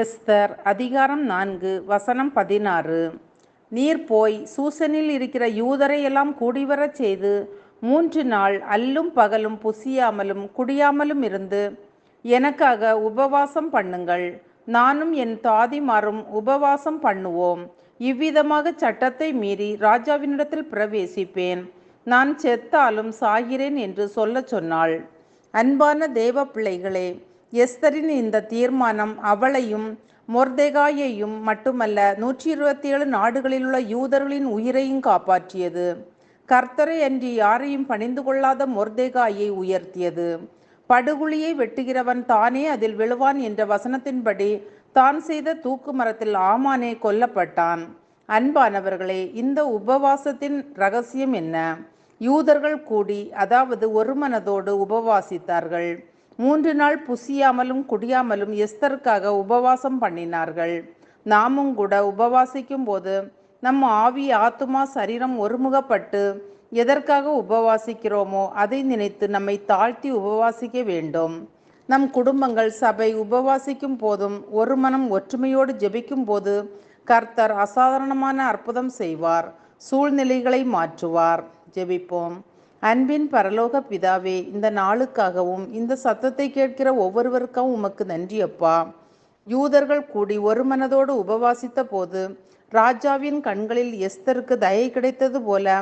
Esther அதிகாரம் 4 வசனம் 16. நீர் போய் சூசனில் இருக்கிற யூதரை எல்லாம் கூடிவரச் செய்து 3 நாள் அல்லும் பகலும் புசியாமலும் குடியாமலும் இருந்து எனக்காக உபவாசம் பண்ணுங்கள். நானும் என் தாதிமாரும் உபவாசம் பண்ணுவோம். இவ்விதமாக சட்டத்தை மீறி ராஜாவினிடத்தில் பிரவேசிப்பேன். நான் செத்தாலும் சாகிறேன் என்று சொல்லச் சொன்னாள். அன்பான தேவ பிள்ளைகளே, எஸ்தரின் இந்த தீர்மானம் அவளையும் மொர்தெகாயையும் மட்டுமல்ல 127 நாடுகளிலுள்ள யூதர்களின் உயிரையும் காப்பாற்றியது. கர்த்தரை அன்றி யாரையும் பணிந்து கொள்ளாத மொர்தெகாயை உயர்த்தியது. படுகுழியை வெட்டுகிறவன் தானே அதில் விழுவான் என்ற வசனத்தின்படி தான் செய்த தூக்கு மரத்தில் ஆமானே கொல்லப்பட்டான். அன்பானவர்களே, இந்த உபவாசத்தின் இரகசியம் என்ன? யூதர்கள் கூடி, அதாவது ஒரு மனதோடு உபவாசித்தார்கள். 3 நாள் புசியாமலும் குடியாமலும் எஸ்தருக்காக உபவாசம் பண்ணினார்கள். நாமும் கூட உபவாசிக்கும் போது நம் ஆவி, ஆத்துமா, சரீரம் ஒருமுகப்பட்டு எதற்காக உபவாசிக்கிறோமோ அதை நினைத்து நம்மை தாழ்த்தி உபவாசிக்க வேண்டும். நம் குடும்பங்கள், சபை உபவாசிக்கும் போதும் ஒரு மனம் ஒற்றுமையோடு ஜெபிக்கும் போது கர்த்தர் அசாதாரணமான அற்புதம் செய்வார், சூழ்நிலைகளை மாற்றுவார். ஜெபிப்போம். அன்பின் பரலோக பிதாவே, இந்த நாளுக்காகவும் இந்த சத்தத்தை கேட்கிற ஒவ்வொருவருக்கும் உமக்கு நன்றி அப்பா. யூதர்கள் கூடி ஒரு மனதோடு உபவாசித்த போது ராஜாவின் கண்களில் எஸ்தருக்கு தயை கிடைத்தது போல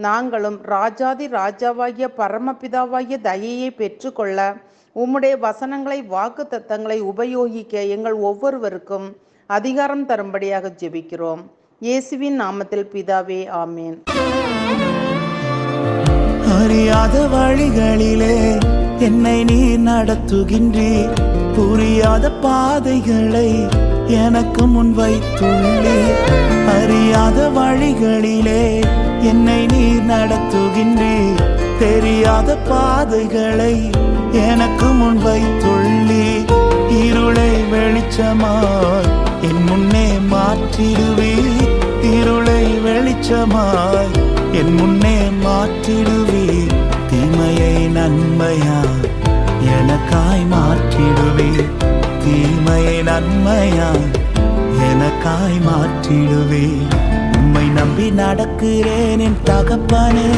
நாங்களும் ராஜாதி ராஜாவாகிய பரமபிதாவாகிய தயையை பெற்றுக்கொள்ள உம்முடைய வசனங்களை, வாக்கு தத்தங்களை உபயோகிக்க எங்கள் ஒவ்வொருவருக்கும் அதிகாரம் தரும்படியாக ஜெபிக்கிறோம். இயேசுவின் நாமத்தில் பிதாவே, ஆமேன். அறியாத வழிகளிலே என்னை நீர் நடத்துகின்றீர். புரியாத பாதைகளை எனக்கு முன் வைத்துள்ளீர். அறியாத வழிகளிலே என்னை நீர் நடத்துகின்றீர். தெரியாத பாதைகளை எனக்கு முன் வைத்துள்ளீர். இருளை வெளிச்சமாய் என் முன்னே மாற்றிடுவீர். இருளை வெளிச்சமாய் என் முன்னே மாற்றிடுவீர். தீமையை நன்மையாய் எனக்காய் மாற்றிடுவீர். தீமையை நன்மையாய் எனக்காய் மாற்றிடுவீர். உம்மை நம்பி நடக்கிறேன் என் தகப்பனே.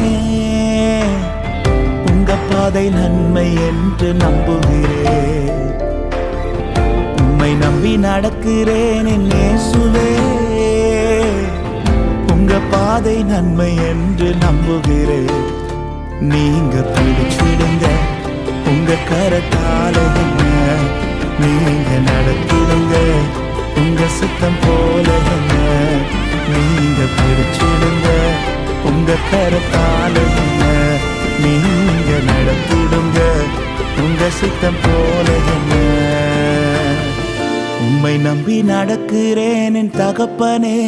உங்க பாதை நன்மை என்று நம்புகிறேன். உம்மை நம்பி நடக்கிறேன் என் இயேசுவே. உங்க பாதை நன்மை என்று நம்புகிறேன். நீங்க பிடிச்சிடுங்க உங்க கரத்தால என்ன. நீங்க நடத்திடுங்க உங்க சித்தம் போல என்ன. நீங்க பிடிச்சிடுங்க உங்க கரத்தால என்ன. நீங்க நடத்திடுங்க உங்க சித்தம் போல என்ன. உம்மை நம்பி நடக்கிறேன் என் தகப்பனே.